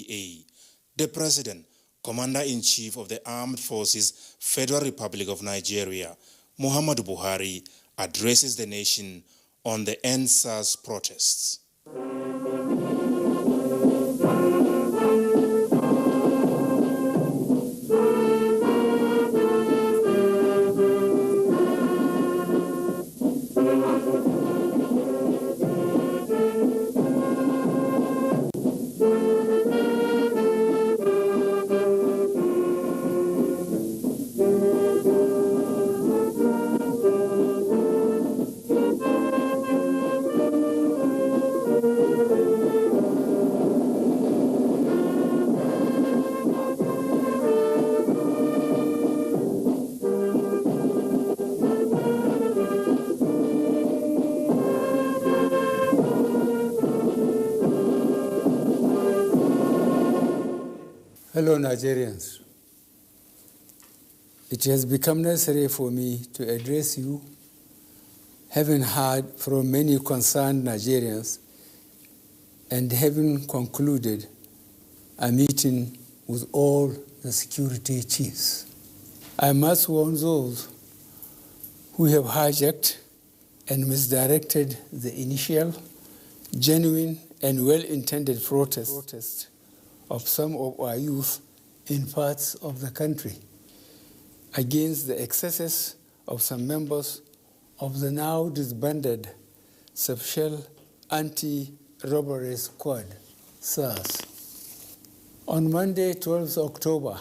FCA, the President, Commander-in-Chief of the Armed Forces, Federal Republic of Nigeria, Muhammadu Buhari, addresses the nation on the Endsars protests. Fellow Nigerians, it has become necessary for me to address you, having heard from many concerned Nigerians and having concluded a meeting with all the security chiefs. I must warn those who have hijacked and misdirected the initial, genuine and well-intended protest of some of our youth in parts of the country against the excesses of some members of the now disbanded Special Anti-Robbery Squad, SARS. On Monday, 12th October,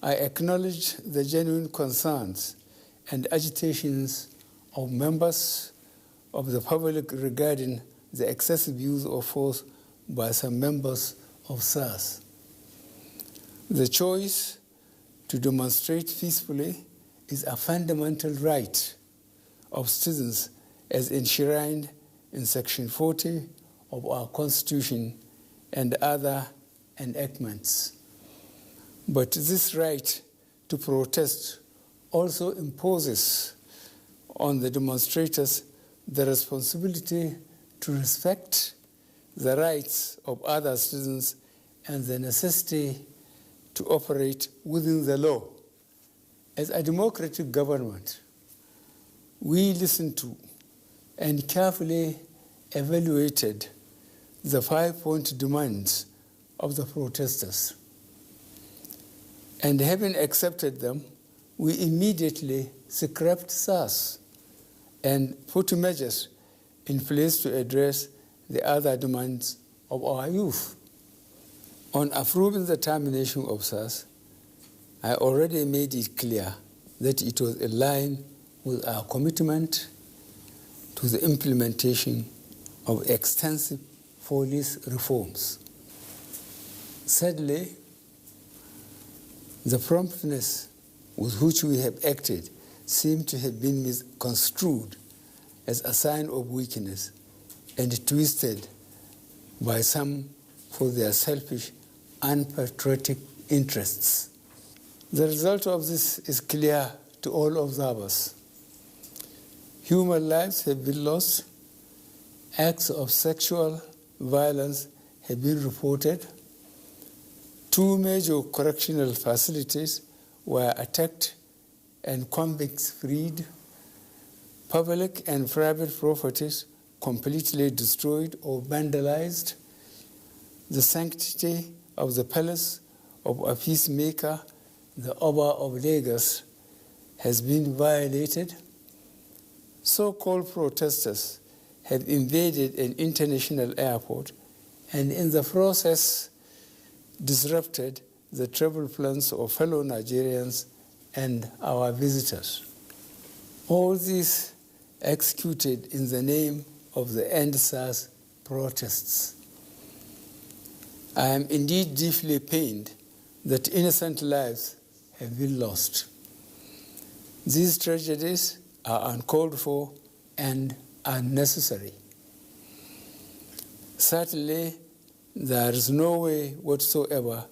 I acknowledged the genuine concerns and agitations of members of the public regarding the excessive use of force by some members of SARS. The choice to demonstrate peacefully is a fundamental right of citizens as enshrined in Section 40 of our Constitution and other enactments. But this right to protest also imposes on the demonstrators the responsibility to respect the rights of other citizens and the necessity to operate within the law. As a democratic government, we listened to and carefully evaluated the 5-point demands of the protesters. And having accepted them, we immediately scrapped SARS and put measures in place to address the other demands of our youth. On approving the termination of SARS, I already made it clear that it was in line with our commitment to the implementation of extensive police reforms. Sadly, the promptness with which we have acted seemed to have been misconstrued as a sign of weakness and twisted by some for their selfish, unpatriotic interests. The result of this is clear to all observers. Human lives have been lost, acts of sexual violence have been reported, 2 major correctional facilities were attacked and convicts freed, public and private properties completely destroyed or vandalized, the sanctity of the palace of a peacemaker, the Oba of Lagos, has been violated. So-called protesters have invaded an international airport and in the process disrupted the travel plans of fellow Nigerians and our visitors. All this executed in the name of the Endsars protests. I am indeed deeply pained that innocent lives have been lost. These tragedies are uncalled for and unnecessary. Certainly, there is no way whatsoever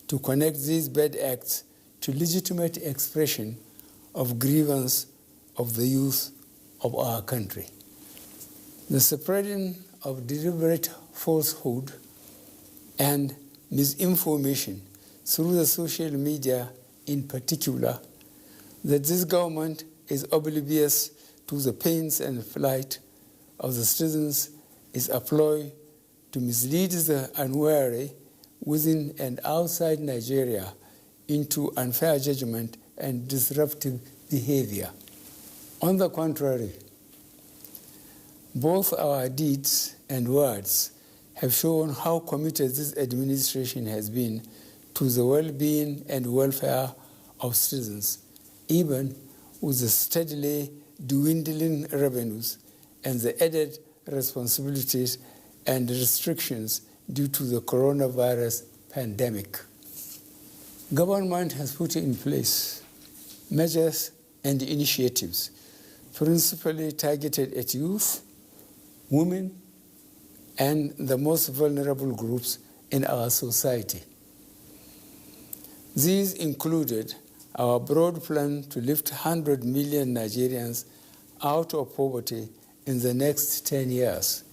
to connect these bad acts to legitimate expression of grievance of the youth of our country. The spreading of deliberate falsehood and misinformation through the social media in particular, that this government is oblivious to the pains and plight of the citizens is a ploy to mislead the unwary within and outside Nigeria into unfair judgment and disruptive behavior. On the contrary, both our deeds and words have shown how committed this administration has been to the well-being and welfare of citizens, even with the steadily dwindling revenues and the added responsibilities and restrictions due to the coronavirus pandemic. Government has put in place measures and initiatives principally targeted at youth, women, and the most vulnerable groups in our society. These included our broad plan to lift 100 million Nigerians out of poverty in the next 10 years,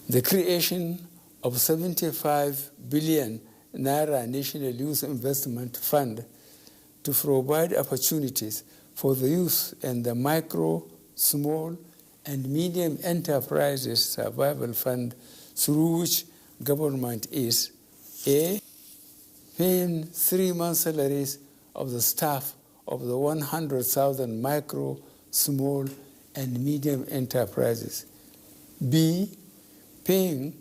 the creation of 75 billion Naira National Youth Investment Fund to provide opportunities for the youth and the micro, small, and medium enterprises survival fund, through which government is A, paying 3 months' salaries of the staff of the 100,000 micro, small, and medium enterprises. B, paying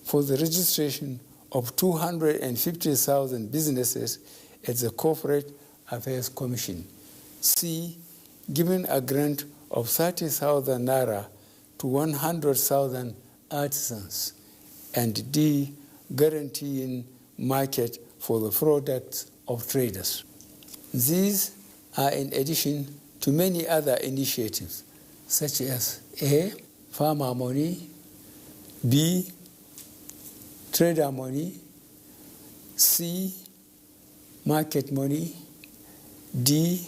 for the registration of 250,000 businesses at the Corporate Affairs Commission. C, giving a grant of 30,000 Naira to 100,000 artisans. And D, guaranteeing market for the products of traders. These are in addition to many other initiatives, such as A, farmer money, B, trader money, C, market money, D,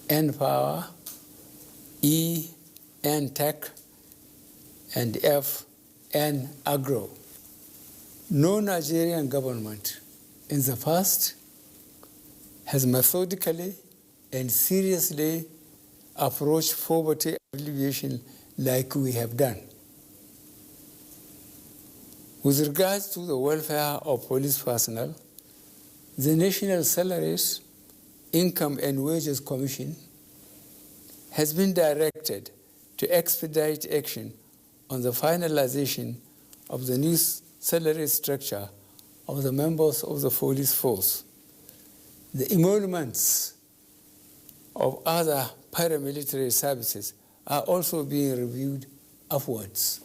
N-Power, E, N-Tech, and F, N-Agro. No Nigerian government in the past has methodically and seriously approached poverty alleviation like we have done. With regards to the welfare of police personnel, the National Salaries, Income and Wages Commission has been directed to expedite action on the finalization of the new salary structure of the members of the police force. The emoluments of other paramilitary services are also being reviewed upwards.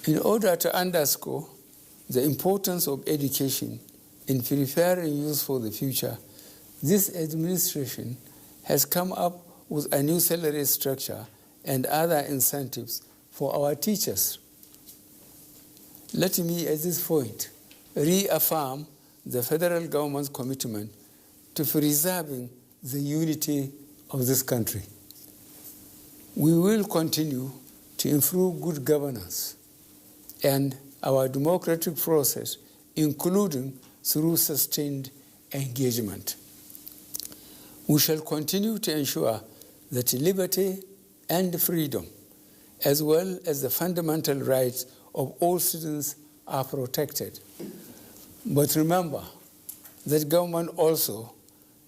In order to underscore the importance of education in preparing youth for the future, this administration has come up with a new salary structure and other incentives for our teachers. Let me, at this point, reaffirm the federal government's commitment to preserving the unity of this country. We will continue to improve good governance and our democratic process, including through sustained engagement. We shall continue to ensure that liberty and freedom, as well as the fundamental rights of all citizens, are protected. But remember that government also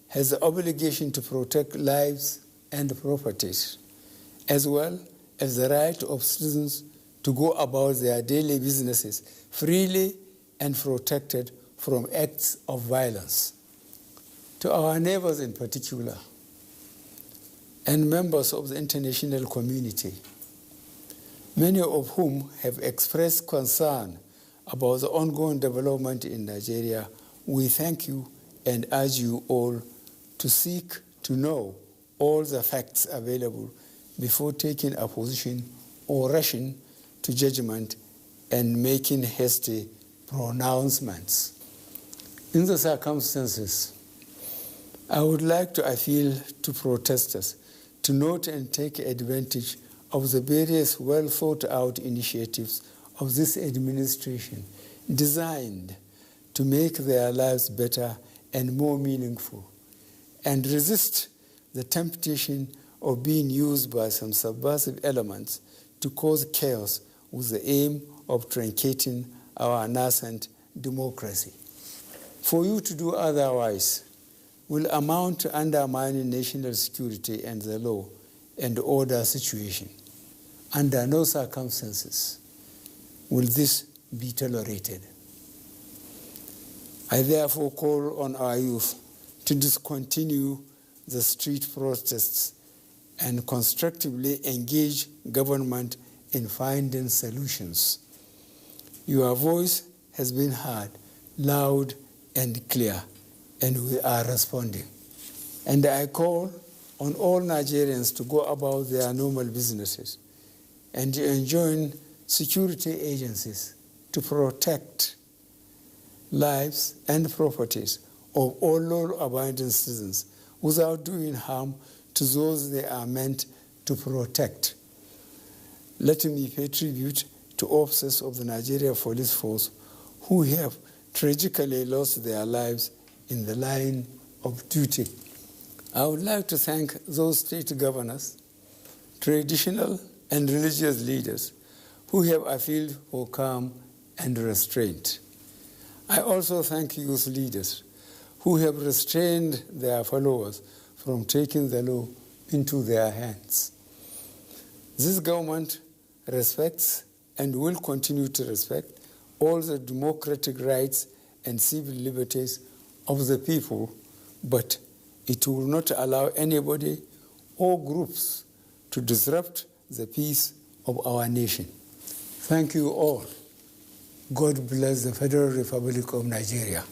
has the obligation to protect lives and properties, as well as the right of citizens to go about their daily businesses freely and protected from acts of violence. To our neighbors in particular, and members of the international community, many of whom have expressed concern about the ongoing development in Nigeria, we thank you and urge you all to seek to know all the facts available before taking a position or rushing to judgment and making hasty pronouncements. In the circumstances, I would like to appeal to protesters to note and take advantage of the various well-thought-out initiatives of this administration, designed to make their lives better and more meaningful, and resist the temptation of being used by some subversive elements to cause chaos with the aim of truncating our nascent democracy. For you to do otherwise will amount to undermining national security and the law and order situation. Under no circumstances will this be tolerated. I therefore call on our youth to discontinue the street protests and constructively engage government in finding solutions. Your voice has been heard loud and clear, and we are responding. And I call on all Nigerians to go about their normal businesses and to enjoin security agencies to protect lives and properties of all law-abiding citizens without doing harm to those they are meant to protect. Let me pay tribute to officers of the Nigeria Police Force who have tragically lost their lives in the line of duty. I would like to thank those state governors, traditional and religious leaders who have appealed for calm and restraint. I also thank youth leaders who have restrained their followers from taking the law into their hands. This government respects and will continue to respect all the democratic rights and civil liberties of the people, but it will not allow anybody or groups to disrupt the peace of our nation. Thank you all. God bless the Federal Republic of Nigeria.